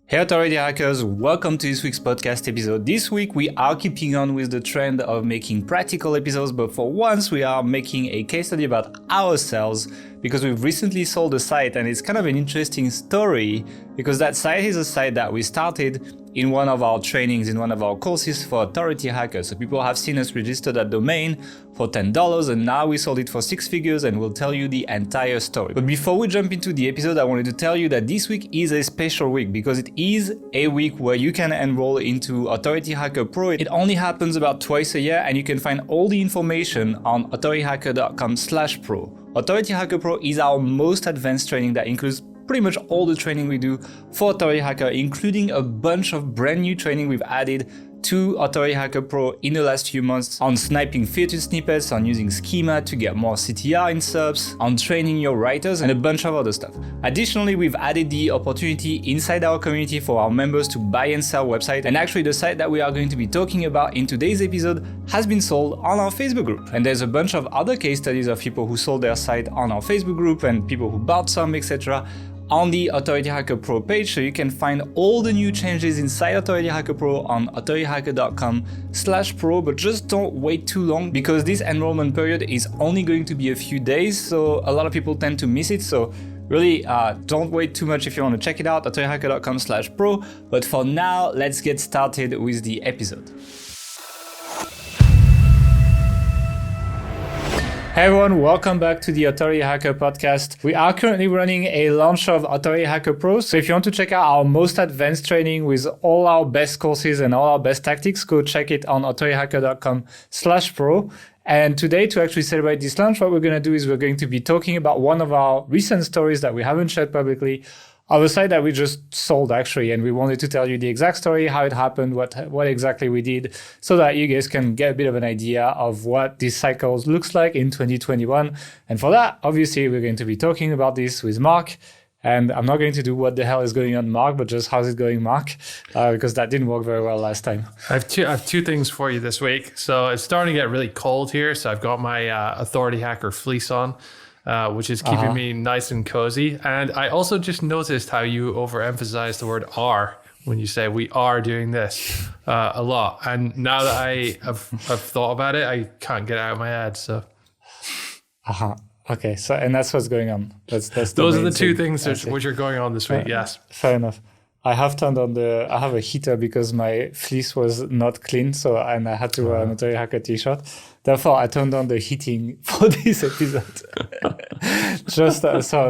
Hey Authority Hackers, welcome to this week's podcast episode. This week we are keeping on with the trend of making practical episodes, but for once we are making a case study about ourselves because we've recently sold a site, and it's kind of an interesting story because that site is a site that we started in one of our trainings, in one of our courses for Authority Hackers. So people have seen us register that domain for $10, and now we sold it for 6 figures, and we'll tell you the entire story. But before we jump into the episode, I wanted to tell you that this week is a special week because it is a week where you can enroll into Authority Hacker Pro. It only happens about twice a year, and you can find all the information on authorityhacker.com/pro. Authority Hacker Pro is our most advanced training that includes pretty much all the training we do for Authority Hacker, including a bunch of brand new training we've added to Authority Hacker Pro in the last few months on sniping featured snippets, on using schema to get more CTR in subs, on training your writers, and a bunch of other stuff. Additionally, we've added the opportunity inside our community for our members to buy and sell websites, and actually the site that we are going to be talking about in today's episode has been sold on our Facebook group. And there's a bunch of other case studies of people who sold their site on our Facebook group and people who bought some, etc. on the Authority Hacker Pro page, so you can find all the new changes inside Authority Hacker Pro on authorityhacker.com/pro, but just don't wait too long because this enrollment period is only going to be a few days, so a lot of people tend to miss it, so really don't wait too much if you want to check it out, authorityhacker.com/pro, but for now, let's get started with the episode. Hey everyone, welcome back to the Authority Hacker podcast. We are currently running a launch of Authority Hacker Pro. So if you want to check out our most advanced training with all our best courses and all our best tactics, go check it on authorityhacker.com/pro. And today, to actually celebrate this launch, what we're going to do is we're going to be talking about one of our recent stories that we haven't shared publicly, of a site that we just sold actually, and we wanted to tell you the exact story, how it happened, what exactly we did, so that you guys can get a bit of an idea of what this cycle looks like in 2021. And for that, obviously, we're going to be talking about this with Mark. And I'm not going to do what the hell is going on, Mark, but just how's it going, Mark? Because that didn't work very well last time. I have two things for you this week. So it's starting to get really cold here. So I've got my Authority Hacker fleece on. Which is keeping me nice and cozy. And I also just noticed how you overemphasize the word "are" when you say we are doing this a lot. And now that I've thought about it, I can't get it out of my head. So, Okay. So, and that's what's going on. That's those are the two things which are going on this week. Yes. Fair enough. I have turned on I have a heater because my fleece was not clean, and I had to wear an Authority Hacker t-shirt. Therefore, I turned on the heating for this episode. So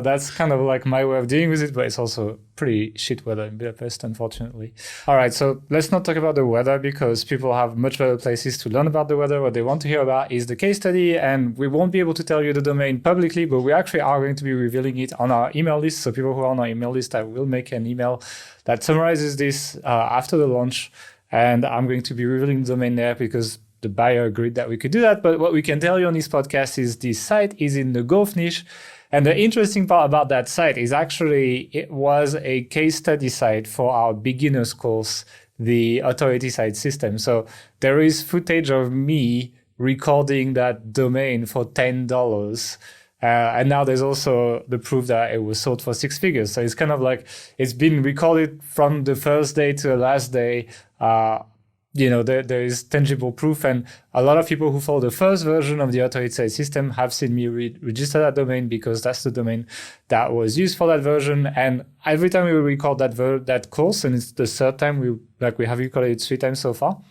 that's kind of like my way of dealing with it, but it's also pretty shit weather in Budapest, unfortunately. All right, so let's not talk about the weather because people have much better places to learn about the weather. What they want to hear about is the case study, and we won't be able to tell you the domain publicly, but we actually are going to be revealing it on our email list. So people who are on our email list, I will make an email that summarizes this after the launch, and I'm going to be revealing the domain there because the buyer agreed that we could do that. But what we can tell you on this podcast is this site is in the golf niche. And the interesting part about that site is actually it was a case study site for our beginners course, the Authority Site System. So there is footage of me recording that domain for $10. And now there's also the proof that it was sold for 6 figures. So it's kind of like it's been recorded from the first day to the last day. There is tangible proof, and a lot of people who follow the first version of the Authority Site System have seen me register that domain because that's the domain that was used for that version. And every time we record that course, and it's the third time we have recorded it 3 times so far,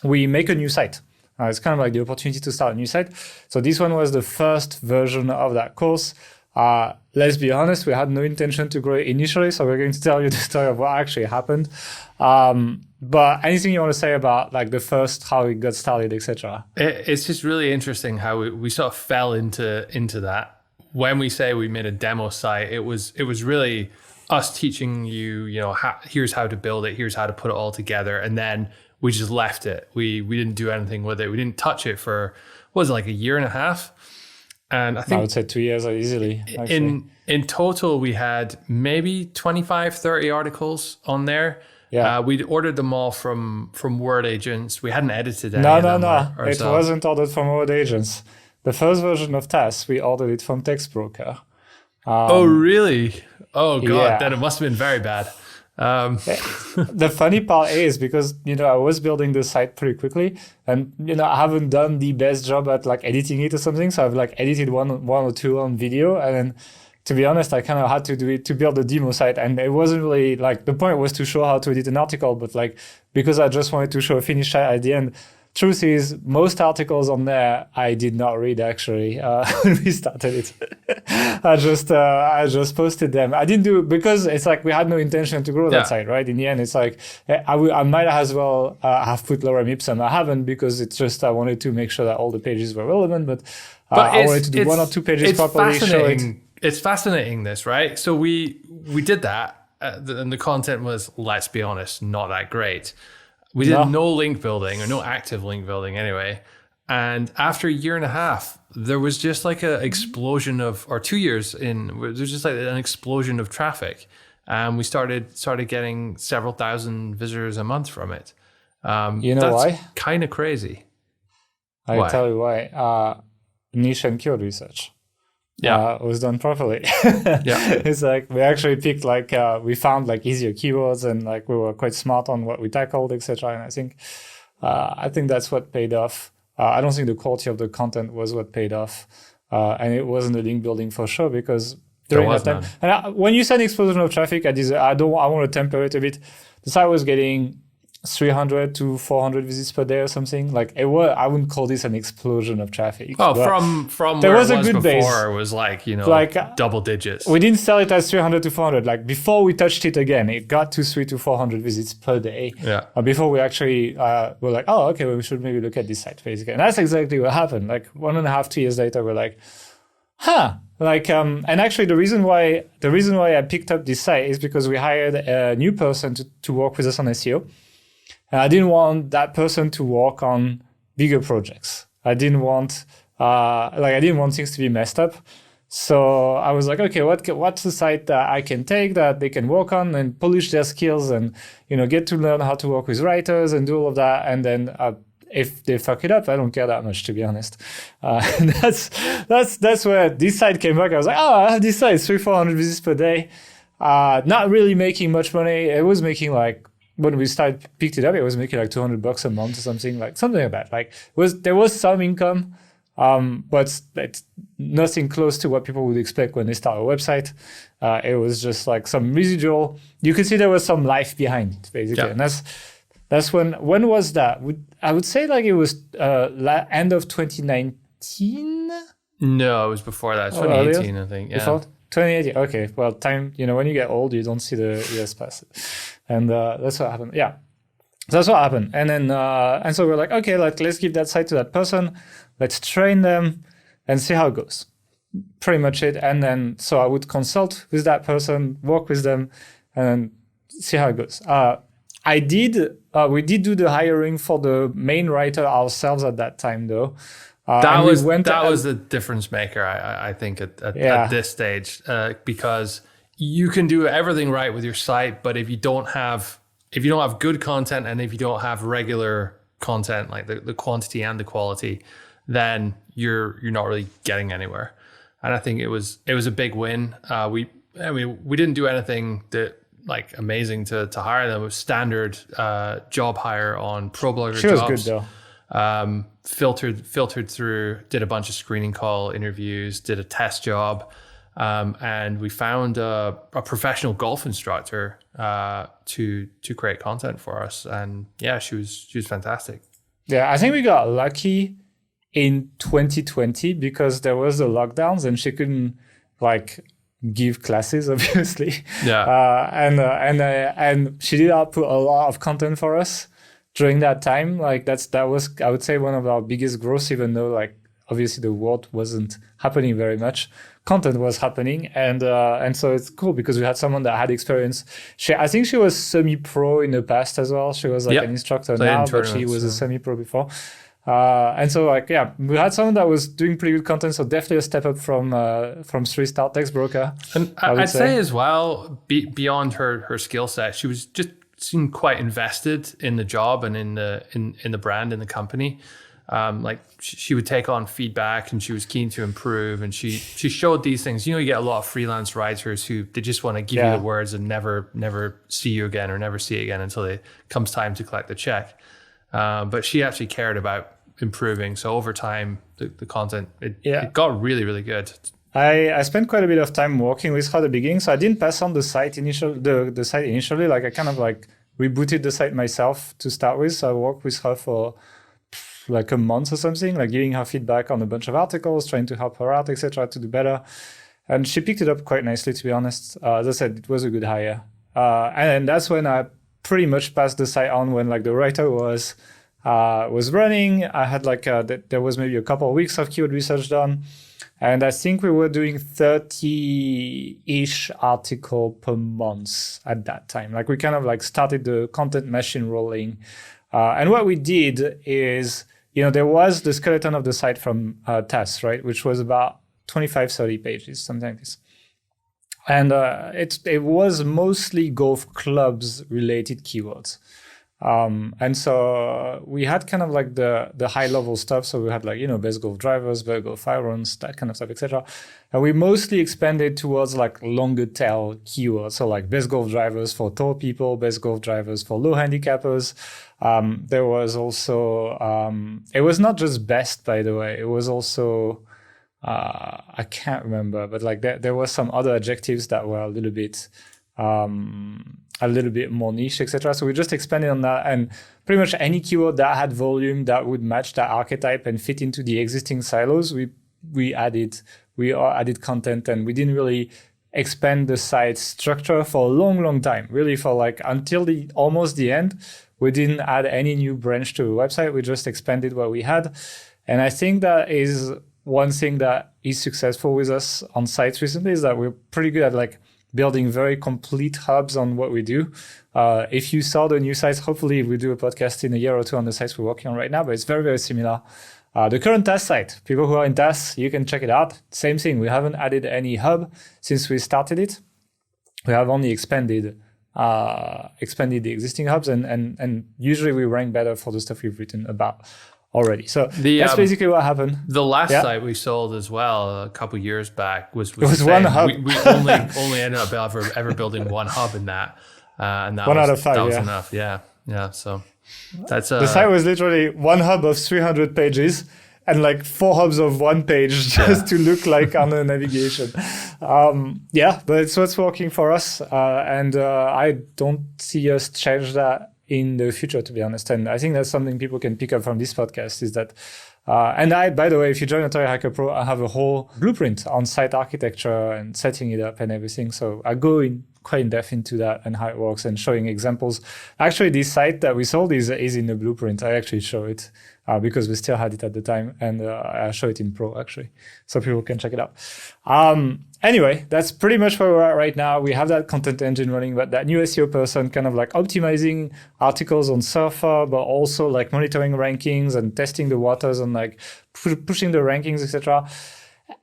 we make a new site. It's kind of like the opportunity to start a new site. So this one was the first version of that course. Let's be honest, we had no intention to grow it initially, so we're going to tell you the story of what actually happened. But anything you want to say about like the first, how it got started, etc.? It's just really interesting how we sort of fell into that. When we say we made a demo site, it was really us teaching you, here's how to build it, here's how to put it all together, and then we just left it. We didn't do anything with it. We didn't touch it for, what was it, like a year and a half? And I think I would say 2 years easily. Actually. In total, we had maybe 25, 30 articles on there. Yeah. We'd ordered them all from Word agents. We hadn't edited any No. ourselves. It wasn't ordered from Word agents. The first version of TAS, we ordered it from Text Broker. Oh, really? Oh, God. Yeah. Then it must have been very bad. The funny part is because, I was building the site pretty quickly and, I haven't done the best job at like editing it or something. So I've like edited one or two on video. And then to be honest, I kind of had to do it to build a demo site. And it wasn't really like the point was to show how to edit an article, but like, because I just wanted to show a finished site at the end. Truth is, most articles on there I did not read actually when we started it. I just posted them. I didn't do it because it's like we had no intention to grow that site, right? In the end, it's like I might as well have put lorem ipsum. I haven't because it's just I wanted to make sure that all the pages were relevant, but I wanted to do one or two pages properly. It's fascinating, this, right? So we did that, and the content was, let's be honest, not that great. We did no link building or no active link building anyway. And after a year and a half, there was just like an explosion of, or 2 years in, there's just like an explosion of traffic. And we started getting several thousand visitors a month from it. That's why? Kind of crazy. I'll tell you why. Niche and keyword research. Was done properly. It's like we actually picked we found like easier keywords and like we were quite smart on what we tackled, etc. And I think that's what paid off. I don't think the quality of the content was what paid off, and it wasn't the link building for sure because during that time. And when you said explosion of traffic, I want to temper it a bit. The site was getting 300 to 400 visits per day or something. Like I wouldn't call this an explosion of traffic. Oh, from there was a good base. Before it was like double digits. We didn't sell it as 300 to 400. Like before we touched it again, it got to 300 to 400 visits per day. Before we actually were like, oh, okay, well, we should maybe look at this site basically. And that's exactly what happened. Like 1.5, 2 years later, we're like, and actually the reason why I picked up this site is because we hired a new person to work with us on SEO. And I didn't want that person to work on bigger projects. I didn't want things to be messed up. So I was like, okay, what's the site that I can take that they can work on and polish their skills and, get to learn how to work with writers and do all of that. And then if they fuck it up, I don't care that much, to be honest. And that's where this site came back. I was like, I have this site, 300-400 visits per day. Not really making much money. It was making when we picked it up, it was making like $200 a month or something like that. Like there was some income, but it's nothing close to what people would expect when they start a website. It was just like some residual. You could see there was some life behind it, basically. And that's when was that? I would say like it was end of 2019. No, it was before that. 2018, I think. Yeah. Before 2018. Okay. Well, time. When you get old, you don't see the years pass. And that's what happened. Yeah. So that's what happened. And then, and so we're like, okay, let's give that site to that person. Let's train them and see how it goes. Pretty much it. And then, so I would consult with that person, work with them, and see how it goes. We did do the hiring for the main writer ourselves at that time, though. That was the difference maker, I think, at this stage, because you can do everything right with your site, but if you don't have good content and if you don't have regular content, like the quantity and the quality, then you're not really getting anywhere. And I think it was a big win. We didn't do anything that like amazing to hire them. It was standard job hire on ProBlogger jobs. She was good though. Filtered through, did a bunch of screening call interviews, did a test job. And we found a professional golf instructor to create content for us, and she was fantastic. Yeah, I think we got lucky in 2020 because there was the lockdowns and she couldn't give classes, obviously. Yeah. And she did output a lot of content for us during that time. That was I would say one of our biggest growth, even though obviously the world wasn't happening very much. Content was happening, and so it's cool because we had someone that had experience. I think she was semi-pro in the past as well. She was an instructor now, but she was a semi-pro before. And so we had someone that was doing pretty good content. So definitely a step up from 3-star text broker. And I'd say as well, beyond her skill set, she seemed quite invested in the job and in the brand and the company. like she would take on feedback and she was keen to improve, and she showed these things. You get a lot of freelance writers who they just want to give you the words and never see you again or never see it again until it comes time to collect the check. But she actually cared about improving. So over time, the content, it got really, really good. I spent quite a bit of time working with her at the beginning, so I didn't pass on the site initially. Like I kind of like rebooted the site myself to start with. So I worked with her for like a month or something, like giving her feedback on a bunch of articles, trying to help her out, etc., to do better. And she picked it up quite nicely, to be honest. As I said, it was a good hire. And that's when I pretty much passed the site on, when like the writer was running. I had like there was maybe a couple of weeks of keyword research done. And I think we were doing 30-ish article per month at that time. Like we kind of like started the content machine rolling. And what we did is, there was the skeleton of the site from TAS, right? Which was about 25, 30 pages, something like this. And it was mostly golf clubs related keywords. And so we had kind of like the high level stuff. So we had like, best golf drivers, best golf irons, that kind of stuff, etc. And we mostly expanded towards like longer tail keywords. So like best golf drivers for tall people, best golf drivers for low handicappers. There was also, it was not just best, by the way, it was also, I can't remember, but like there were some other adjectives that were a little bit more niche, etc. So we just expanded on that, and pretty much any keyword that had volume that would match that archetype and fit into the existing silos, we added content, and we didn't really expand the site structure for a long time. Really, for like until almost the end, we didn't add any new branch to the website. We just expanded what we had, and I think that is one thing that is successful with us on sites recently, is that we're pretty good at like building very complete hubs on what we do. If you saw the new sites, hopefully we do a podcast in a year or two on the sites we're working on right now, but it's very, very similar. The current TAS site, people who are in TAS, you can check it out. Same thing, we haven't added any hub since we started it. We have only expanded the existing hubs, and usually we rank better for the stuff we've written about already. So that's basically what happened. The last site we sold as well a couple of years back was one hub. We only ended up ever building one hub in that, and that 1 out of 5. That was enough. Yeah. So that's the site was literally one hub of 300 pages and like 4 hubs of 1 page just to look like on the navigation. But it's what's working for us, and I don't see us change that in the future, to be honest. And I think that's something people can pick up from this podcast, is that, by the way, if you join Authority Hacker Pro, I have a whole blueprint on site architecture and setting it up and everything. So I go in quite in depth into that and how it works and showing examples. Actually, this site that we sold is in the blueprint. I actually show it because we still had it at the time, and I show it in Pro actually, so people can check it out. Anyway, that's pretty much where we're at right now. We have that content engine running, but that new SEO person kind of like optimizing articles on Surfer, but also like monitoring rankings and testing the waters and like pushing the rankings, etc.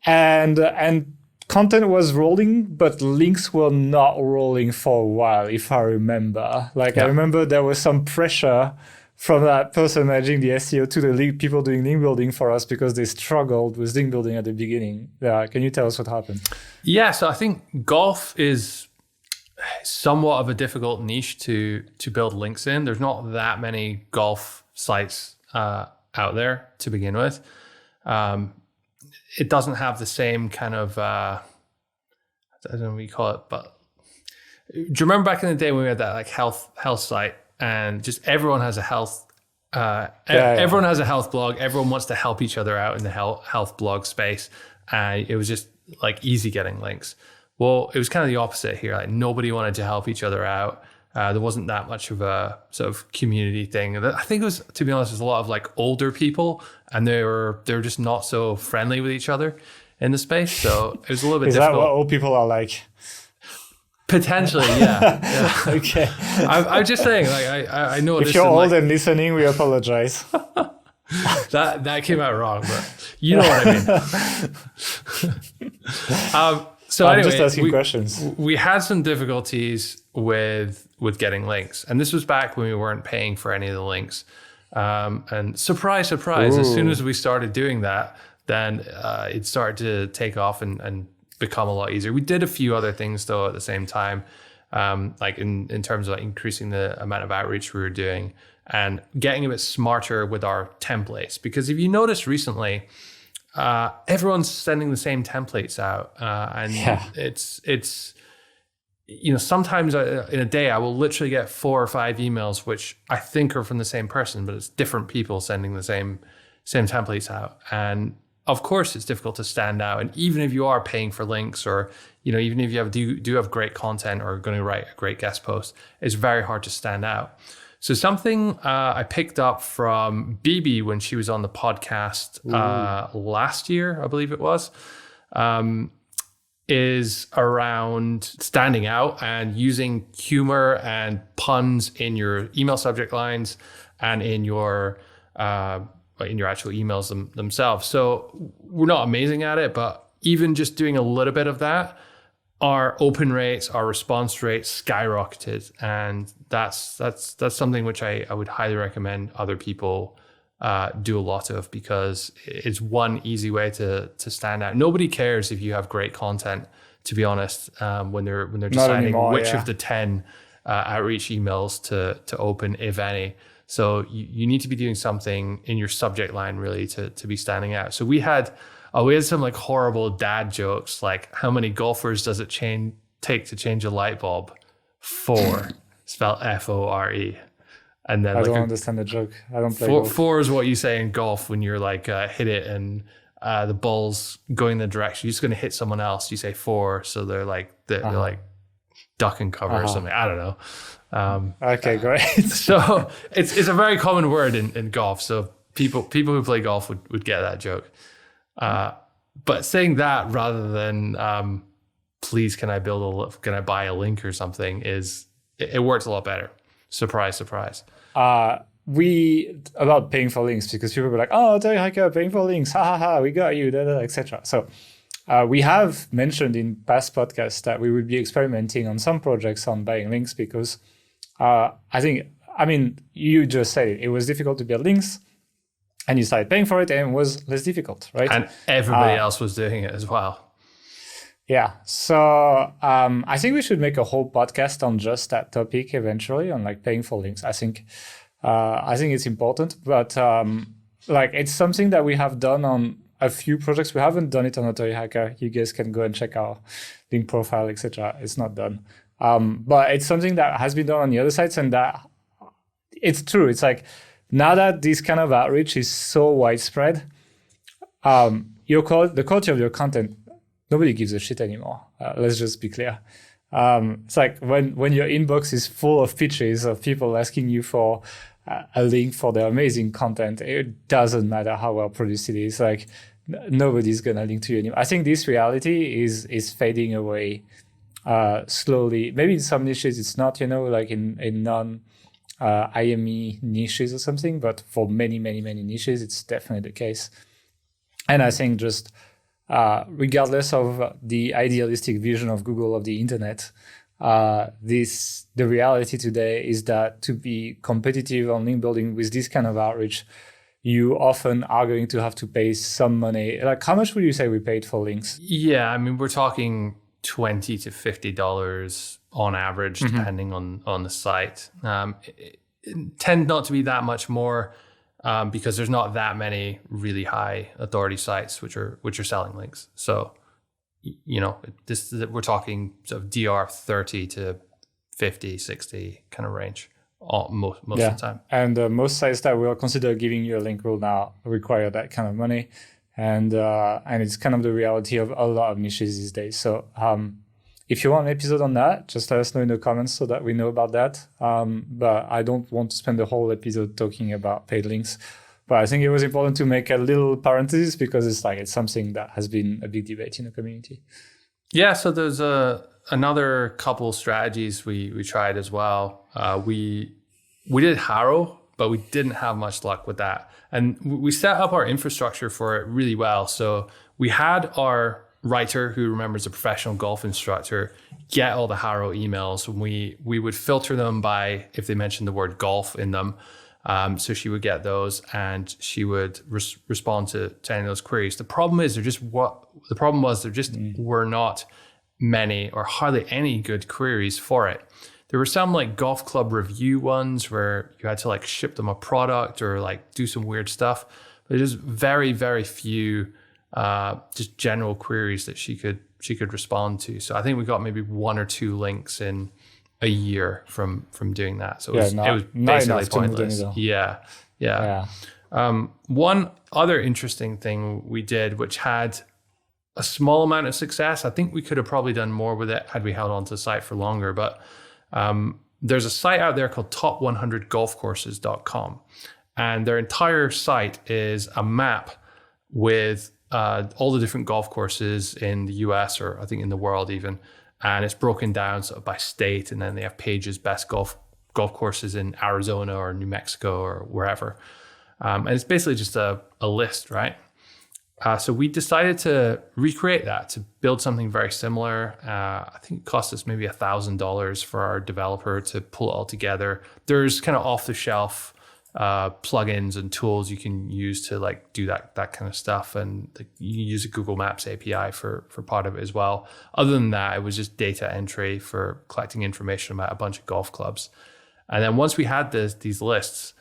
And content was rolling, but links were not rolling for a while, if I remember. I remember there was some pressure from that person managing the SEO to the people doing link building for us, because they struggled with link building at the beginning. Can you tell us what happened? Yeah, so I think golf is somewhat of a difficult niche to build links in. There's not that many golf sites out there to begin with. It doesn't have the same kind of, I don't know what you call it, but do you remember back in the day when we had that like health site? And just everyone has a health, everyone has a health blog. Everyone wants to help each other out in the health blog space. It was just like easy getting links. Well, it was kind of the opposite here. Like nobody wanted to help each other out. There wasn't that much of a sort of community thing. I think it was, to be honest, it was a lot of like older people, and they were just not so friendly with each other in the space. So it was a little bit difficult. Is that what old people are like? Potentially, yeah. Okay. I'm just saying, like, I know if you're old and listening, we apologize. that came out wrong, but you know what I mean. So I'm anyway, just asking questions. We had some difficulties with getting links, and this was back when we weren't paying for any of the links. And surprise, as soon as we started doing that, then it started to take off and become a lot easier. We did a few other things though at the same time, like in terms of like increasing the amount of outreach we were doing and getting a bit smarter with our templates. Because if you notice recently, everyone's sending the same templates out, and it's sometimes in a day I will literally get 4 or 5 emails which I think are from the same person, but it's different people sending the same templates out. And of course it's difficult to stand out. And even if you are paying for links, or even if you do have great content or are going to write a great guest post, it's very hard to stand out. So something I picked up from BB when she was on the podcast last year, I believe it was, is around standing out and using humor and puns in your email subject lines and in your actual emails themselves. So we're not amazing at it, but even just doing a little bit of that, our open rates, our response rates skyrocketed. And that's something which I would highly recommend other people do a lot of, because it's one easy way to stand out. Nobody cares if you have great content, to be honest, when they're deciding which of the 10 outreach emails to open, if any. So you need to be doing something in your subject line really to be standing out. So we had some like horrible dad jokes, like how many golfers does it take to change a light bulb? 4, spelled F-O-R-E. And then I don't understand the joke. I don't play golf. 4 is what you say in golf when you're like hit it and the ball's going the direction. You're just going to hit someone else. You say 4, so they're like they're like duck and cover or something. I don't know. Okay, great. So it's a very common word in golf. So people who play golf would get that joke. But saying that rather than please can I buy a link or something, it works a lot better. Surprise, surprise. About paying for links, because people were like, oh, Terry Hacker paying for links, ha ha ha, we got you, etc. So we have mentioned in past podcasts that we would be experimenting on some projects on buying links, because you just said it was difficult to build links, and you started paying for it and it was less difficult, right? And everybody else was doing it as well. Yeah. So I think we should make a whole podcast on just that topic eventually, on like paying for links. I think it's important, but it's something that we have done on a few projects. We haven't done it on Authority Hacker. You guys can go and check our link profile, etc. It's not done. But it's something that has been done on the other sites, and that it's true. It's like, now that this kind of outreach is so widespread, the quality of your content, nobody gives a shit anymore. Let's just be clear. It's like when your inbox is full of pitches of people asking you for a link for their amazing content, it doesn't matter how well produced it is. Like, nobody's gonna link to you anymore. I think this reality is fading away slowly. Maybe in some niches it's not, like in non IME niches or something, but for many niches, it's definitely the case. And I think just regardless of the idealistic vision of Google of the internet, the reality today is that to be competitive on link building with this kind of outreach, you often are going to have to pay some money. Like, how much would you say we paid for links? Yeah, I mean, we're talking $20 to $50 on average, depending on the site. It tend not to be that much more, because there's not that many really high authority sites which are selling links. So, we're talking sort of DR 30 to 50, 60 kind of range most of the time. And most sites that will consider giving you a link will now require that kind of money. And it's kind of the reality of a lot of niches these days. So if you want an episode on that, just let us know in the comments so that we know about that. But I don't want to spend the whole episode talking about paid links. But I think it was important to make a little parenthesis, because it's something that has been a big debate in the community. Yeah, so there's another couple strategies we tried as well. We did Harrow, but we didn't have much luck with that. And we set up our infrastructure for it really well. So we had our writer, who remembers a professional golf instructor, get all the Harrow emails. We would filter them by if they mentioned the word golf in them. So she would get those and she would respond to any of those queries. The problem was there just were not many or hardly any good queries for it. There were some like golf club review ones where you had to like ship them a product or like do some weird stuff. But there's very, very few just general queries that she could respond to. So I think we got maybe 1 or 2 links in a year from doing that. So it was basically pointless. Yeah. One other interesting thing we did, which had a small amount of success, I think we could have probably done more with it had we held on to the site for longer, but there's a site out there called top100golfcourses.com, and their entire site is a map with all the different golf courses in the US, or I think in the world even, and it's broken down sort of by state, and then they have pages, best golf courses in Arizona or New Mexico or wherever. And it's basically just a list, right? So we decided to recreate that, to build something very similar. I think it cost us maybe $1,000 for our developer to pull it all together. There's kind of off-the-shelf plugins and tools you can use to like do that kind of stuff, and you use a Google Maps API for part of it as well. Other than that, it was just data entry for collecting information about a bunch of golf clubs. And then once we had these lists,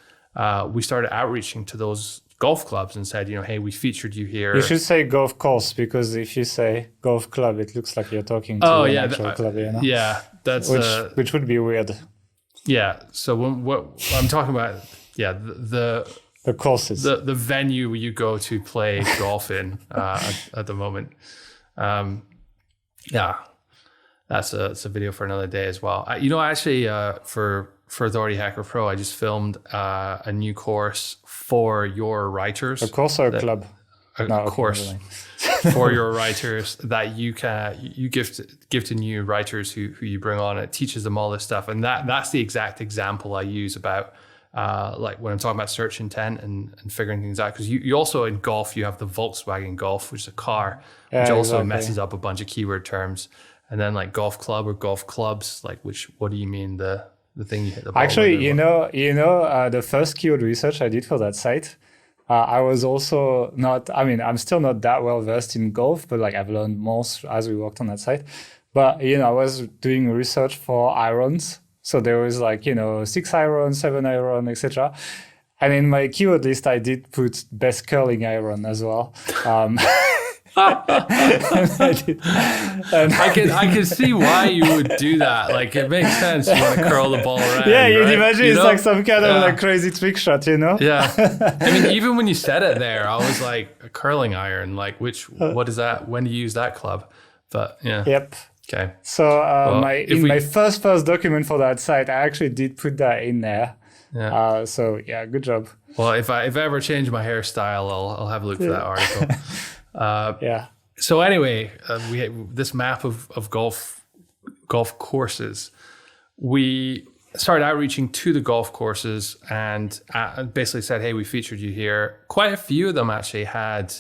we started outreaching to those golf clubs and said, hey, we featured you here. You should say golf course, because if you say golf club, it looks like you're talking to an actual club. Yeah, that's which would be weird. Yeah. So what I'm talking about, the courses, the venue you go to play golf in at the moment. That's a video for another day as well. Actually, for Authority Hacker Pro, I just filmed a new course for your writers. A course or a club? Course for your writers that you give to new writers who you bring on. It teaches them all this stuff, and that's the exact example I use about like when I'm talking about search intent and figuring things out. Because you also in golf, you have the Volkswagen Golf, which is a car, which also messes up a bunch of keyword terms. And then like golf club or golf clubs, like what do you mean the thing you hit the ball Actually, with? The first keyword research I did for that site, I was also I'm still not that well versed in golf, but like I've learned more as we worked on that site. But, I was doing research for irons. So there was 6 iron, 7 iron, etc. And in my keyword list, I did put best curling iron as well. I can see why you would do that. Like, it makes sense. You want to curl the ball around. Yeah, you'd right? imagine it's like some kind of like crazy trick shot, Yeah. I mean, even when you said it there, I was like, a curling iron. Like, what is that? When do you use that club? But yeah. Yep. Okay. So my first document for that site, I actually did put that in there. Yeah. Good job. Well, if I ever change my hairstyle, I'll have a look for that article. So anyway, we had this map of golf courses. We started outreaching to the golf courses and basically said, hey, we featured you here. Quite a few of them actually had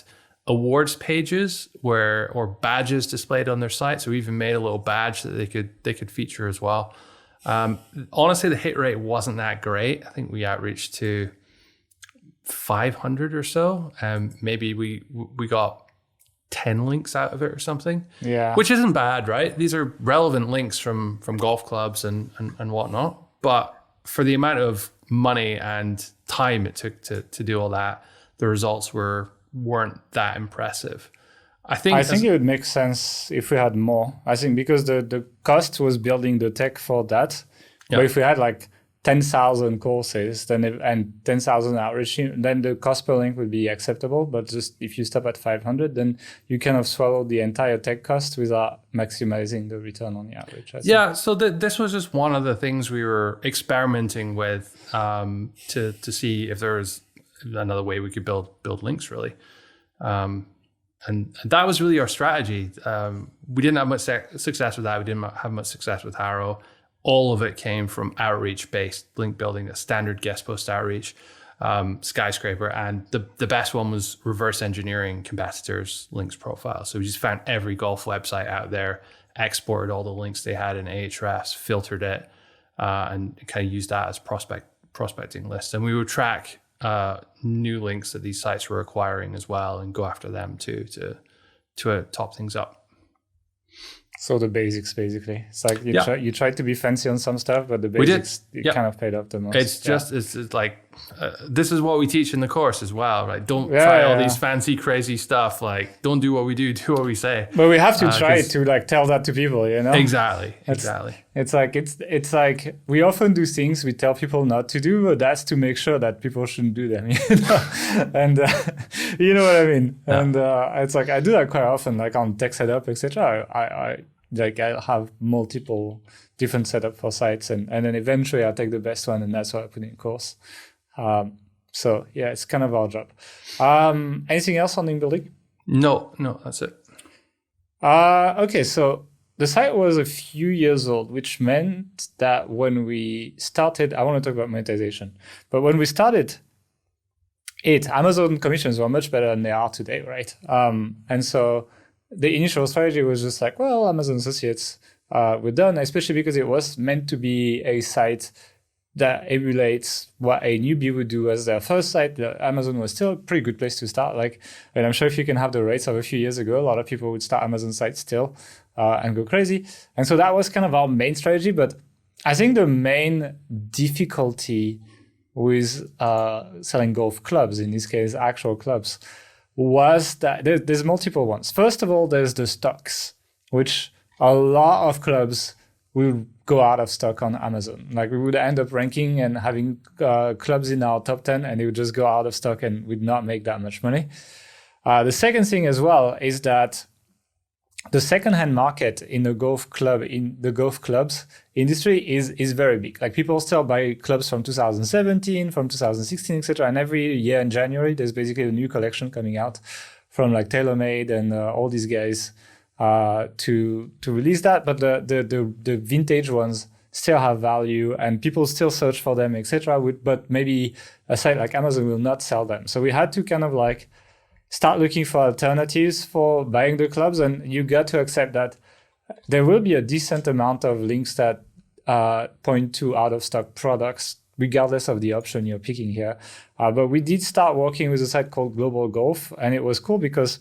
awards pages or badges displayed on their site. So we even made a little badge that they could feature as well. Honestly, the hit rate wasn't that great. I think we outreached to 500 or so, and maybe we got 10 links out of it or something. Yeah, which isn't bad, right? These are relevant links from golf clubs and whatnot. But for the amount of money and time it took to do all that, the results weren't that impressive. I think it would make sense if we had more. I think because the cost was building the tech for that. Yeah. But if we had like 10,000 courses and 10,000 outreach, then the cost per link would be acceptable. But just if you stop at 500, then you kind of swallow the entire tech cost without maximizing the return on the outreach. Yeah, so this was just one of the things we were experimenting with to see if there was another way we could build links, really. And that was really our strategy. We didn't have much success with that. We didn't have much success with Harrow. All of it came from outreach-based link building, a standard guest post outreach, Skyscraper. And the best one was reverse engineering competitors' links profile. So we just found every golf website out there, exported all the links they had in Ahrefs, filtered it, and kind of used that as prospecting list, and we would track new links that these sites were acquiring as well, and go after them too to top things up. So the basics, basically. It's like you try to be fancy on some stuff, but the basics kind of paid off the most. It's like this is what we teach in the course as well, right? Don't try all these fancy, crazy stuff. Like, don't do what we do what we say. But we have to try to like tell that to people, you know? Exactly. It's like we often do things we tell people not to do, but that's to make sure that people shouldn't do them, you know? And you know what I mean? Yeah. And it's like I do that quite often, like on tech setup, etc. I have multiple different setup for sites, and then eventually I take the best one, and that's what I put in course. So yeah, it's kind of our job. Anything else on link building? No, that's it. Okay, so the site was a few years old, which meant that when we started, I want to talk about monetization, but when we started Amazon commissions were much better than they are today, right? And so the initial strategy was just like, well, Amazon Associates, we're done, especially because it was meant to be a site that emulates what a newbie would do as their first site. Amazon was still a pretty good place to start. Like, and I'm sure if you can have the rates of a few years ago, a lot of people would start Amazon sites still and go crazy. And so that was kind of our main strategy. But I think the main difficulty with selling golf clubs, in this case, actual clubs, was that there's multiple ones. First of all, there's the stocks, which a lot of clubs will go out of stock on Amazon. Like, we would end up ranking and having clubs in our top 10, and they would just go out of stock and would not make that much money. The second thing as well is that the secondhand market in the golf clubs industry is very big. Like, people still buy clubs from 2017, from 2016, etc. And every year in January, there's basically a new collection coming out from like TaylorMade and all these guys to release that. But the vintage ones still have value, and people still search for them, etc. But maybe a site like Amazon will not sell them. So we had to kind of like start looking for alternatives for buying the clubs, and you got to accept that there will be a decent amount of links that point to out-of-stock products, regardless of the option you're picking here. But we did start working with a site called Global Golf, and it was cool because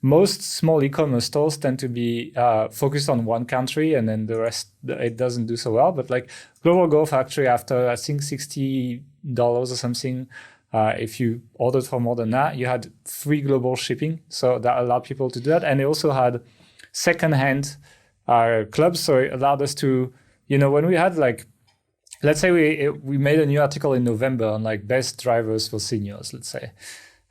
most small e-commerce stores tend to be focused on one country, and then the rest, it doesn't do so well. But like Global Golf, actually, after I think $60 or something, if you ordered for more than that, you had free global shipping. So that allowed people to do that. And they also had secondhand clubs. So it allowed us to, you know, when we had like, let's say we made a new article in November on like best drivers for seniors, let's say.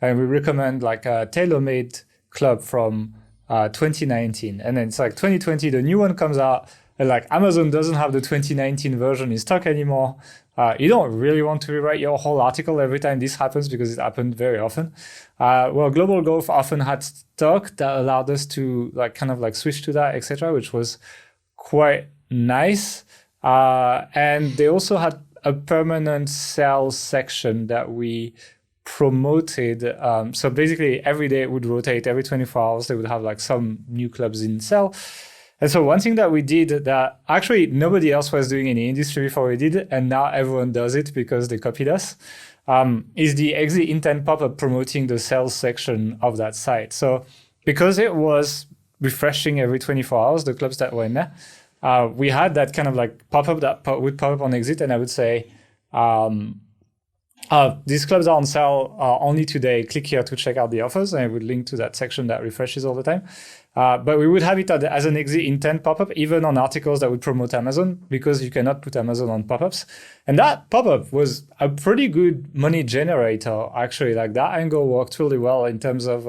And we recommend like a TaylorMade club from 2019. And then it's like 2020, the new one comes out, and like Amazon doesn't have the 2019 version in stock anymore. You don't really want to rewrite your whole article every time this happens, because it happened very often. Well, Global Golf often had stock that allowed us to like kind of like switch to that, etc., which was quite nice. And they also had a permanent sales section that we promoted. So basically every day it would rotate. Every 24 hours they would have like some new clubs in sale. And so one thing that we did that actually nobody else was doing in the industry before we did, and now everyone does it because they copied us, is the exit intent pop-up promoting the sales section of that site. So because it was refreshing every 24 hours, the clubs that were in there, we had that kind of like pop-up that would pop up on exit, and I would say, these clubs are on sale only today. Click here to check out the offers, and I would link to that section that refreshes all the time. But we would have it as an exit intent pop-up, even on articles that would promote Amazon, because you cannot put Amazon on pop-ups. And that pop-up was a pretty good money generator, actually. Like, that angle worked really well in terms of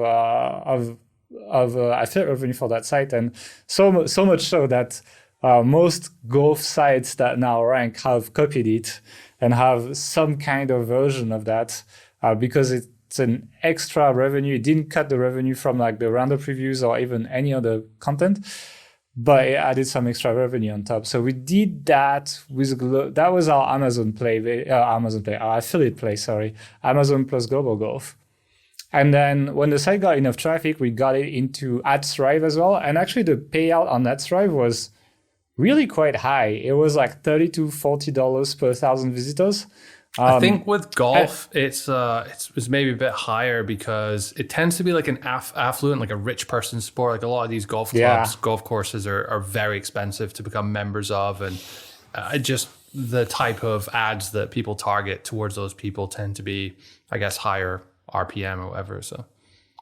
affiliate revenue for that site, and so much so that most golf sites that now rank have copied it and have some kind of version of that, because it's an extra revenue. It didn't cut the revenue from like the roundup previews or even any other content, but it added some extra revenue on top. So we did that with that was our Amazon play, our affiliate play, Amazon plus Global Golf. And then when the site got enough traffic, we got it into AdThrive as well. And actually the payout on AdThrive was really quite high. It was like $30 to $40 per 1,000 visitors. I think with golf, it's maybe a bit higher because it tends to be like an affluent, like a rich person's sport. Like a lot of these golf clubs, golf courses are very expensive to become members of, and just the type of ads that people target towards those people tend to be, I guess, higher RPM or whatever. So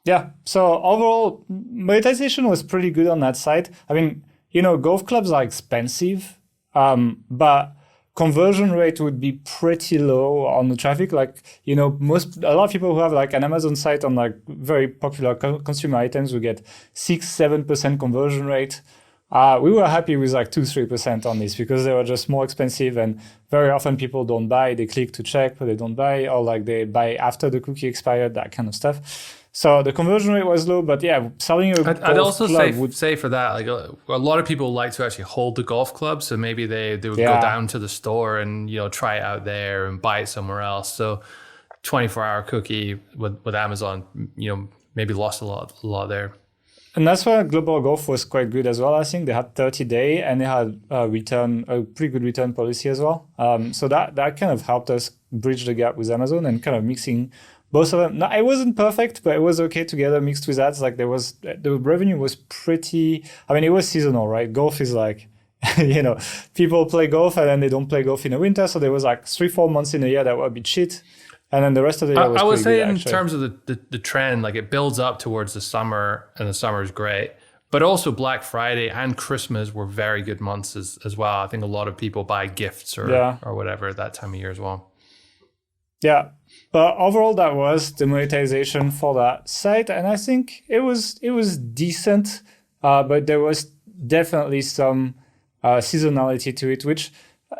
yeah. So overall, monetization was pretty good on that side. I mean, golf clubs are expensive, but conversion rate would be pretty low on the traffic. Like, a lot of people who have like an Amazon site on like very popular consumer items will get 6-7% conversion rate. We were happy with like 2-3% on this because they were just more expensive, and very often people don't buy. They click to check, but they don't buy, or like they buy after the cookie expired, that kind of stuff. So the conversion rate was low, but yeah, selling a I'd also say for that, like a lot of people like to actually hold the golf club, so maybe they would go down to the store and try it out there and buy it somewhere else. So 24-hour cookie with Amazon, maybe lost a lot there. And that's why Global Golf was quite good as well. I think they had 30-day and they had a pretty good return policy as well. So that kind of helped us bridge the gap with Amazon and kind of mixing both of them. No, it wasn't perfect, but it was okay together mixed with ads. Like the revenue was pretty, it was seasonal, right? Golf is like, people play golf and then they don't play golf in the winter. So there was like 3-4 months in a year that were a bit shit. And then the rest of the year was I would say good, in terms of the trend, like it builds up towards the summer, and the summer is great. But also Black Friday and Christmas were very good months as well. I think a lot of people buy gifts or whatever at that time of year as well. Yeah. But overall, that was the monetization for that site. And I think it was decent, but there was definitely some seasonality to it, which,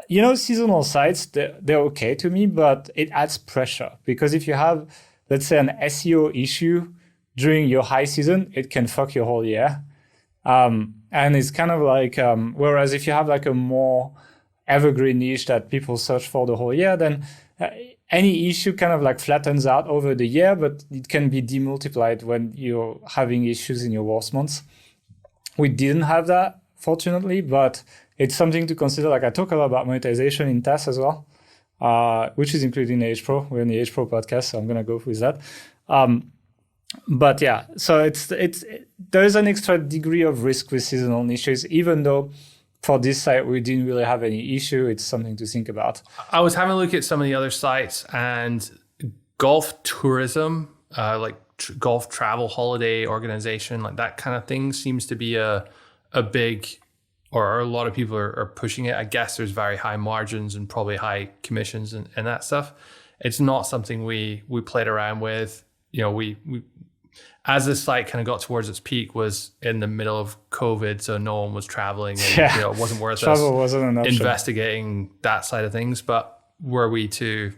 seasonal sites, they're okay to me, but it adds pressure. Because if you have, let's say, an SEO issue during your high season, it can fuck your whole year. And it's kind of like, whereas if you have like a more evergreen niche that people search for the whole year, then any issue kind of like flattens out over the year, but it can be demultiplied when you're having issues in your worst months. We didn't have that, fortunately, but it's something to consider. Like I talk a lot about monetization in TAS as well, which is included in the H Pro. We're in the H Pro podcast, so I'm going to go with that. But yeah, so there is an extra degree of risk with seasonal niches, even though for this site, we didn't really have any issue. It's something to think about. I was having a look at some of the other sites, and golf tourism, golf travel holiday organization, like that kind of thing seems to be a big, or a lot of people are pushing it. I guess there's very high margins and probably high commissions and that stuff. It's not something we played around with. We as this site kind of got towards its peak was in the middle of COVID, so no one was traveling, and it wasn't worth Travel wasn't an option. Investigating that side of things. But were we to,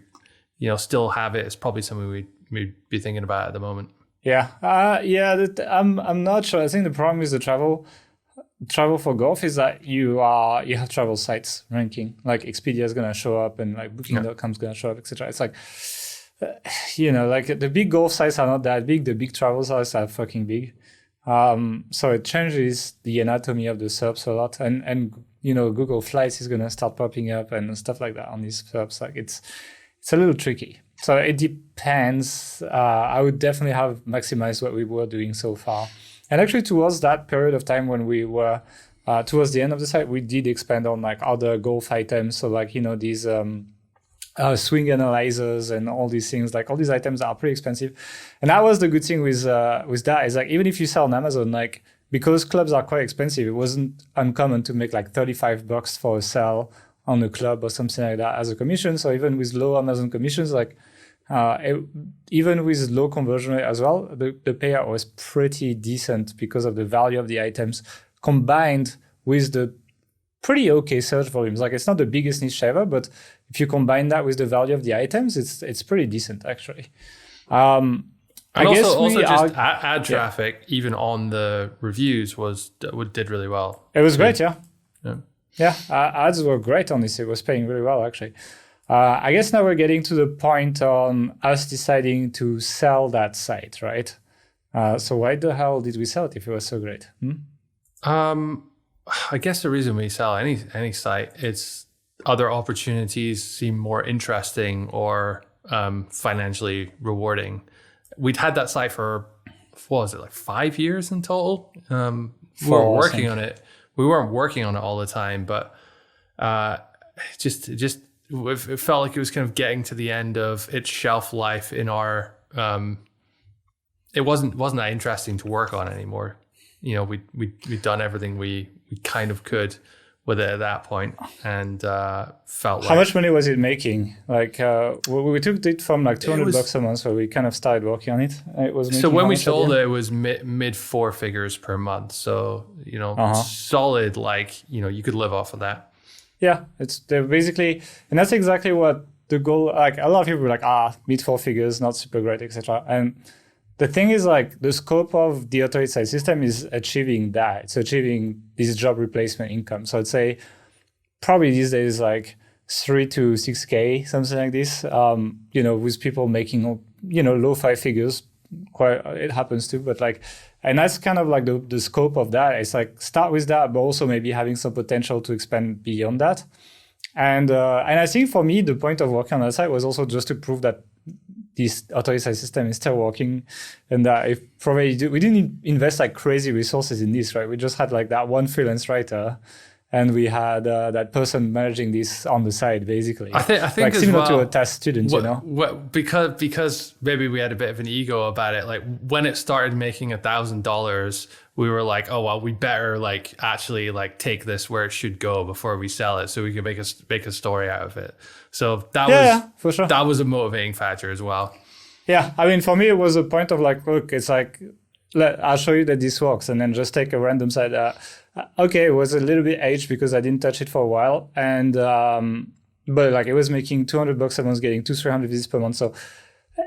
still have it, it's probably something we'd be thinking about at the moment. Yeah, I'm not sure. I think the problem with the travel for golf is that you have travel sites ranking. Like Expedia is gonna show up, and like Booking.com is gonna show up, etc. It's like, like the big golf sites are not that big. The big travel sites are fucking big. So it changes the anatomy of the SERPs a lot. And Google Flights is gonna start popping up and stuff like that on these SERPs. Like it's a little tricky. So it depends. I would definitely have maximized what we were doing so far. And actually towards that period of time when we were towards the end of the site, we did expand on like other golf items. So like, these swing analyzers and all these things, like all these items are pretty expensive. And that was the good thing with that is like, even if you sell on Amazon, like because clubs are quite expensive, it wasn't uncommon to make like $35 for a sell on a club or something like that as a commission. So even with low Amazon commissions, like even with low conversion rate as well, the payout was pretty decent because of the value of the items combined with the pretty okay search volumes. Like it's not the biggest niche ever, but if you combine that with the value of the items, it's pretty decent actually. And ad traffic, even on the reviews, did really well. It was great, yeah. Ads were great on this. It was paying really well actually. I guess now we're getting to the point on us deciding to sell that site, right? So why the hell did we sell it if it was so great? I guess the reason we sell any site, it's other opportunities seem more interesting or financially rewarding. We'd had that site for, what was it, like 5 years in total? We were working on it. We weren't working on it all the time, but it felt like it was kind of getting to the end of its shelf life in our. It wasn't that interesting to work on anymore. You know, we'd done everything we kind of could with it at that point, and felt like. How much money was it making? Like we took it from like $200 a month, so we kind of started working on it. It was so when we sold it was mid 4 figures per month. So solid, like you could live off of that. Yeah, they're basically, and that's exactly what the goal. Like a lot of people were like, mid 4 figures, not super great, etc. And the thing is, like, the scope of the authority side system is achieving that. It's achieving this job replacement income. So I'd say probably these days, like 3 to 6K, something like this. With people making, low 5 figures. Quite, it happens too, but like, and that's kind of like the scope of that. It's like start with that, but also maybe having some potential to expand beyond that. And I think for me, the point of working on that side was also just to prove that this authority side system is still working, and that if we didn't invest like crazy resources in this, right? We just had like that one freelance writer, and we had that person managing this on the side, basically. I think like similar to a test student, because maybe we had a bit of an ego about it. Like when it started making $1,000, we were like, oh well, we better like actually like take this where it should go before we sell it, so we can make a story out of it. So that for sure. That was a motivating factor as well. Yeah, I mean, for me, it was a point of like, look, it's like, I'll show you that this works, and then just take a random site. Okay, it was a little bit aged because I didn't touch it for a while, and but like it was making $200 a month, getting 200-300 visits per month. So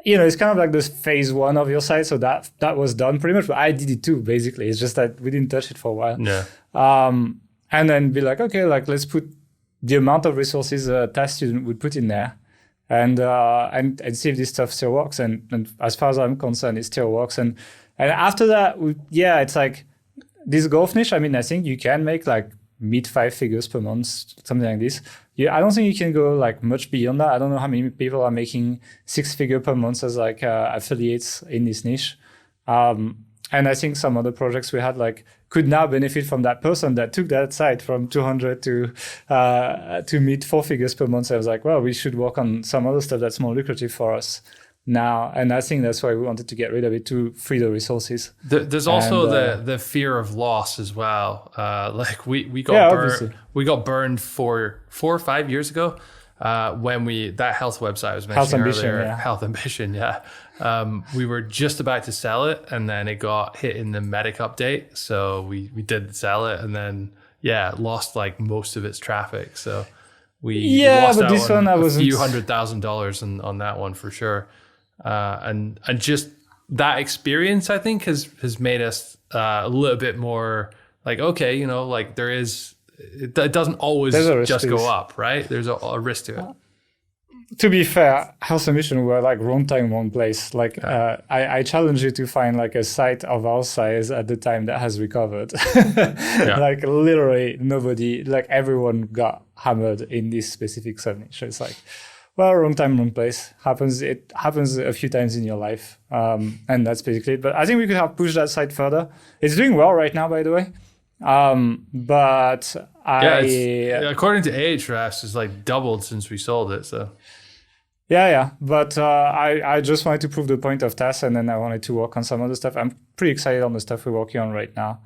it's kind of like this phase one of your site. So that was done pretty much. But I did it too, basically. It's just that we didn't touch it for a while. Yeah. And then be like, okay, like let's put the amount of resources a task student would put in there, and see if this stuff still works. And as far as I'm concerned, it still works. And after that, it's like this golf niche. I mean, I think you can make like mid 5 figures per month, something like this. I don't think you can go like much beyond that. I don't know how many people are making 6 figure per month as like affiliates in this niche. And I think some other projects we had like could now benefit from that person that took that site from 200 to mid 4 figures per month. So I was like, well, we should work on some other stuff that's more lucrative for us now. And I think that's why we wanted to get rid of it, to free the resources. There's also the fear of loss as well. Like we got burned 4 or 5 years ago when that health website I was mentioning earlier, Health Ambition, we were just about to sell it, and then it got hit in the medic update. So we did sell it, and then lost like most of its traffic. So we lost out this one, a few $100,000 on that one for sure. And just that experience, I think, has made us a little bit more like, okay, like it doesn't always just go up, right? There's a risk to it. To be fair, Health Ambition were like wrong time, wrong place. Like I challenge you to find like a site of our size at the time that has recovered. Like literally nobody, like everyone got hammered in this specific sub-niche. So it's like, well, wrong time, wrong place. It happens a few times in your life. And that's basically it. But I think we could have pushed that site further. It's doing well right now, by the way. But according to Ahrefs, it's like doubled since we sold it. So but I just wanted to prove the point of TAS, and then I wanted to work on some other stuff. I'm pretty excited on the stuff we're working on right now,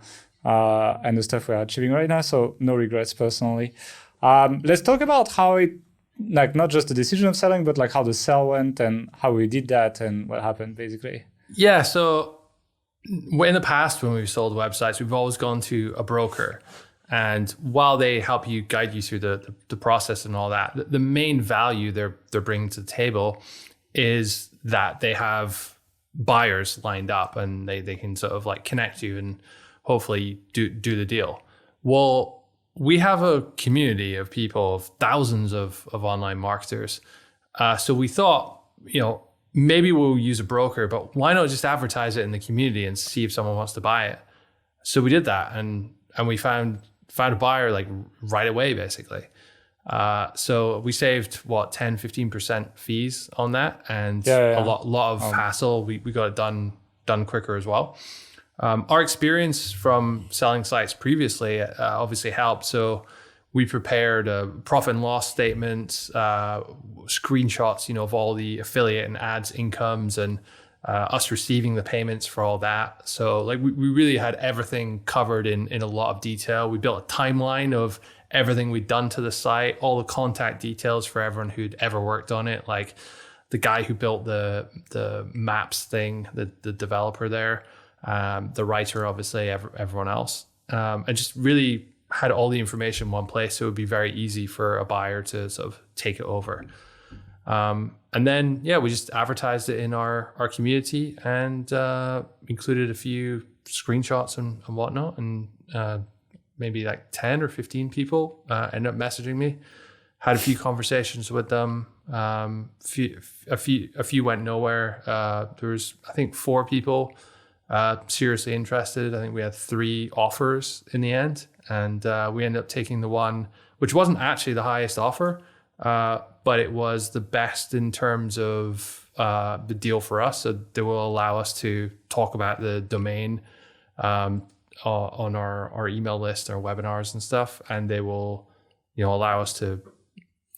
and the stuff we're achieving right now, so no regrets personally. Let's talk about how it, like, not just the decision of selling, but like how the sell went and how we did that and what happened basically. So in the past, when we've sold websites, we've always gone to a broker. And while they help you, guide you through the process and all that, the main value they're bringing to the table is that they have buyers lined up, and they can sort of like connect you and hopefully do the deal. Well, we have a community of people, of thousands of online marketers. So we thought, maybe we'll use a broker, but why not just advertise it in the community and see if someone wants to buy it? So we did that, and we found a buyer like right away, basically. So we saved 10-15% fees on that, and a lot of hassle. We got it done quicker as well. Our experience from selling sites previously obviously helped. So we prepared a profit and loss statement, screenshots, of all the affiliate and ads incomes, and us receiving the payments for all that. So like we really had everything covered in a lot of detail. We built a timeline of everything we'd done to the site, all the contact details for everyone who'd ever worked on it, like the guy who built the maps thing, the developer there, the writer, obviously, everyone else, and just really had all the information in one place, so it would be very easy for a buyer to sort of take it over. And then, we just advertised it in our community and included a few screenshots and whatnot. And maybe like 10 or 15 people ended up messaging me. Had a few conversations with them. A few went nowhere. There was, I think, 4 people seriously interested. I think we had 3 offers in the end. And we ended up taking the one, which wasn't actually the highest offer, but it was the best in terms of the deal for us. So they will allow us to talk about the domain on our email list, our webinars and stuff. And they will, allow us to,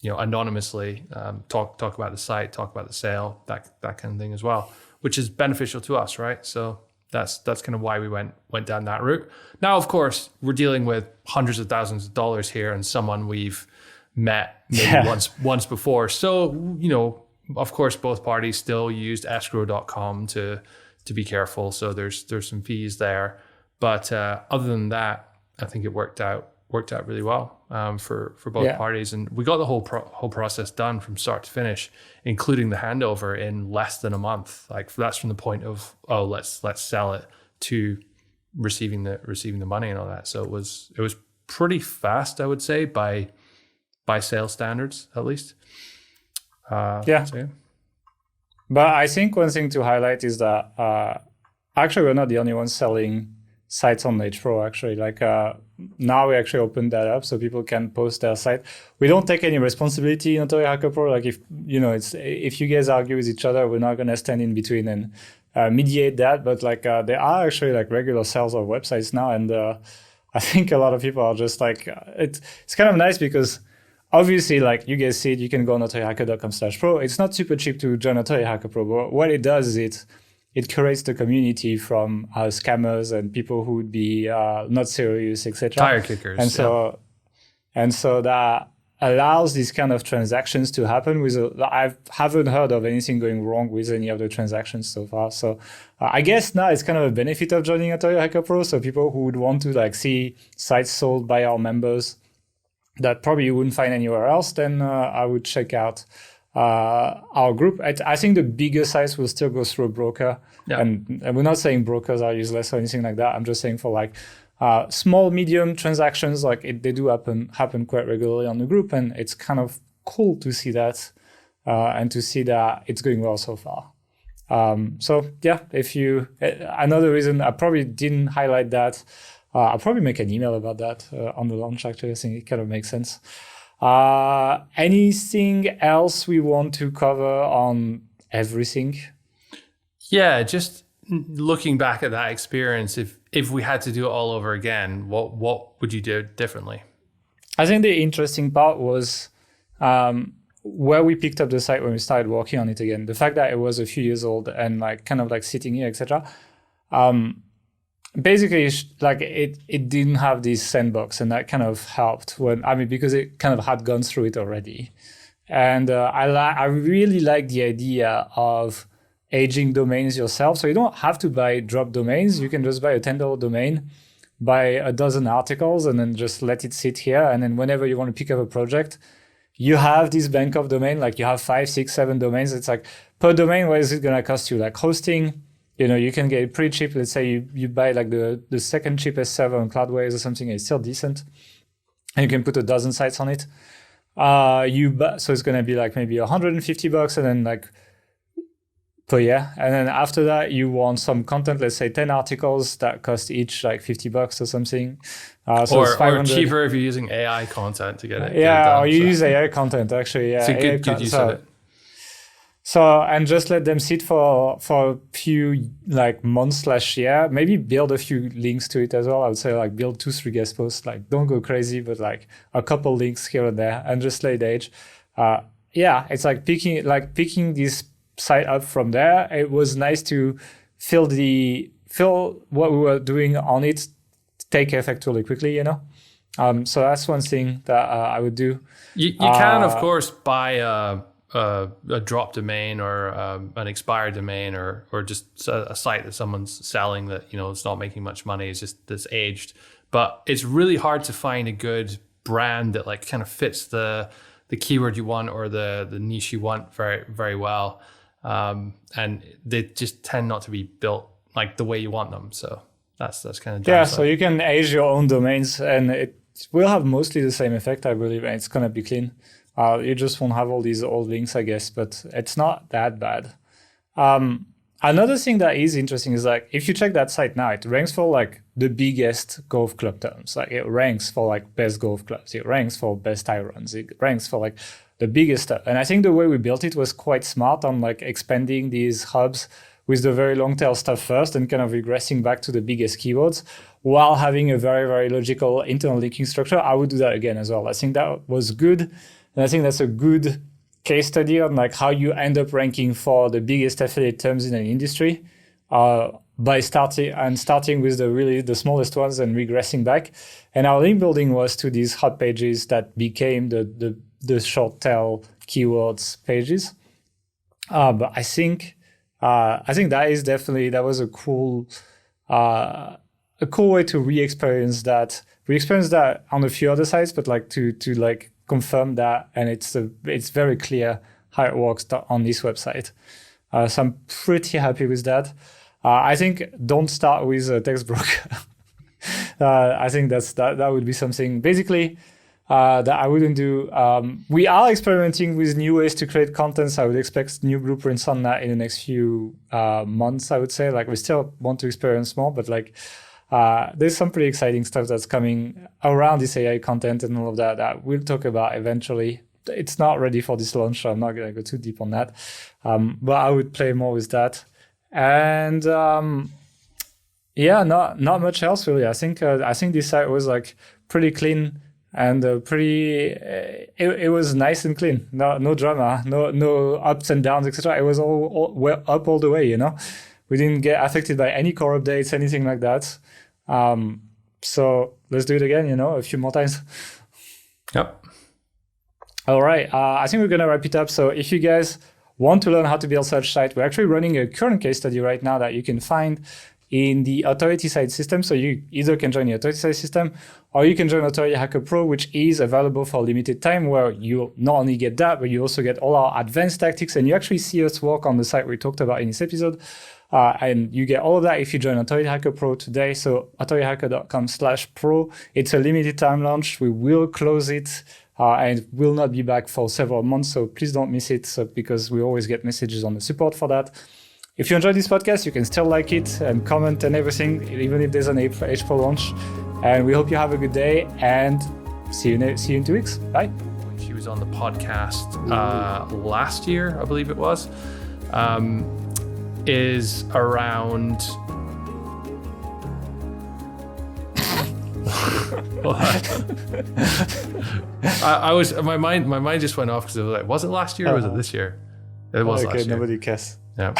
anonymously talk about the site, talk about the sale, that kind of thing as well, which is beneficial to us, right? So that's kind of why we went down that route. Now, of course, we're dealing with hundreds of thousands of dollars here and someone we've met maybe once before. So, of course, both parties still used escrow.com to be careful. So there's some fees there. But other than that, I think it worked out really well for both parties. And we got the whole process done from start to finish, including the handover, in less than a month. Like that's from the point of, let's sell it, to receiving the money and all that. So it was pretty fast, I would say, by sales standards, at least. So, But I think one thing to highlight is that actually we're not the only ones selling sites on H Pro. Actually, now we actually opened that up so people can post their site. We don't take any responsibility in Authority Hacker Pro. Like if you guys argue with each other, we're not going to stand in between and mediate that. But there are actually regular sales of websites now, and I think a lot of people are just it's kind of nice because obviously, you guys see it, you can go on authorityhacker.com/pro. It's not super cheap to join Authority Hacker Pro, but what it does is it curates the community from scammers and people who would be not serious, etc. Tire kickers. And so that allows these kind of transactions to happen. I haven't heard of anything going wrong with any of the transactions so far. So I guess now it's kind of a benefit of joining Authority Hacker Pro. So people who would want to see sites sold by our members that probably you wouldn't find anywhere else, then I would check out our group. I think the bigger sites will still go through a broker. Yeah. And we're not saying brokers are useless or anything like that. I'm just saying for small, medium transactions, they do happen quite regularly on the group. And it's kind of cool to see that and to see that it's going well so far. Another reason I probably didn't highlight that, I'll probably make an email about that on the launch, actually. I think it kind of makes sense. Anything else we want to cover on everything? Yeah, just looking back at that experience, if we had to do it all over again, what would you do differently? I think the interesting part was where we picked up the site when we started working on it again. The fact that it was a few years old and sitting here, etc. Basically, it didn't have this sandbox, and that kind of helped because it kind of had gone through it already. And I really like the idea of aging domains yourself. So you don't have to buy drop domains. You can just buy a $10 domain, buy a dozen articles, and then just let it sit here. And then whenever you want to pick up a project, you have this bank of domain. You have 5, 6, 7 domains. It's per domain, what is it going to cost you? Hosting. You can get it pretty cheap. Let's say you buy the second cheapest server on Cloudways or something, it's still decent. And you can put a dozen sites on it. So it's going to be maybe $150, and then per year. And then after that, you want some content, let's say 10 articles that cost each like $50 or something. Or cheaper if you're using AI content to get it. Or you use AI content, actually. Yeah, it's a good use of it. So, and just let them sit for a few like months/year, maybe build a few links to it as well. I would say like build 2-3 guest posts, like don't go crazy, but like a couple links here and there and just let it age. It's like picking this site up from there. It was nice to feel what we were doing on it take effect really quickly, you know? So that's one thing that I would do. You can, of course, buy a drop domain or an expired domain or just a site that someone's selling that, you know, it's not making much money, it's just that's aged. But it's really hard to find a good brand that like kind of fits the keyword you want or the niche you want very, very well. And they just tend not to be built like the way you want them. So that's kind of downside. So you can age your own domains and it will have mostly the same effect, I believe, and it's going to be clean. You just won't have all these old links, I guess, but it's not that bad. Another thing that is interesting is like, if you check that site now, it ranks for like the biggest golf club terms. Like it ranks for like best golf clubs. It ranks for best irons. It ranks for like the biggest stuff. And I think the way we built it was quite smart on like expanding these hubs with the very long tail stuff first and kind of regressing back to the biggest keywords while having a very, very logical internal linking structure. I would do that again as well. I think that was good. And I think that's a good case study on like how you end up ranking for the biggest affiliate terms in an industry by starting with the smallest ones and regressing back. And our link building was to these hot pages that became the short tail keywords pages. But I think that was a cool way to re-experience that. We experienced that on a few other sites, but like to like confirm that, and it's very clear how it works on this website. So I'm pretty happy with that. I think don't start with a text broker. I think that would be something basically that I wouldn't do. We are experimenting with new ways to create content. So I would expect new blueprints on that in the next few months. I would say like we still want to experience more, but like. There's some pretty exciting stuff that's coming around this AI content and all of that we'll talk about eventually. It's not ready for this launch, so I'm not going to go too deep on that. But I would play more with that. And not much else really. I think this site was like pretty clean and it was nice and clean. No drama, no ups and downs, etc. It was all up all the way, you know. We didn't get affected by any core updates, anything like that. So let's do it again, you know, a few more times. Yep. All right. I think we're going to wrap it up. So if you guys want to learn how to build such site, we're actually running a current case study right now that you can find in the Authority Site system. So you either can join the Authority Site system or you can join Authority Hacker Pro, which is available for a limited time, where you not only get that, but you also get all our advanced tactics and you actually see us work on the site we talked about in this episode. And you get all of that if you join Authority Hacker Pro today. So authorityhacker.com/pro. It's a limited time launch. We will close it and will not be back for several months. So please don't miss it because we always get messages on the support for that. If you enjoyed this podcast, you can still like it and comment and everything, even if there's an April launch. And we hope you have a good day and see you in 2 weeks. Bye. She was on the podcast last year, I believe it was. Is around I was my mind just went off because it was like, was it last year or was it this year? It was last year. Nobody cares. Yeah.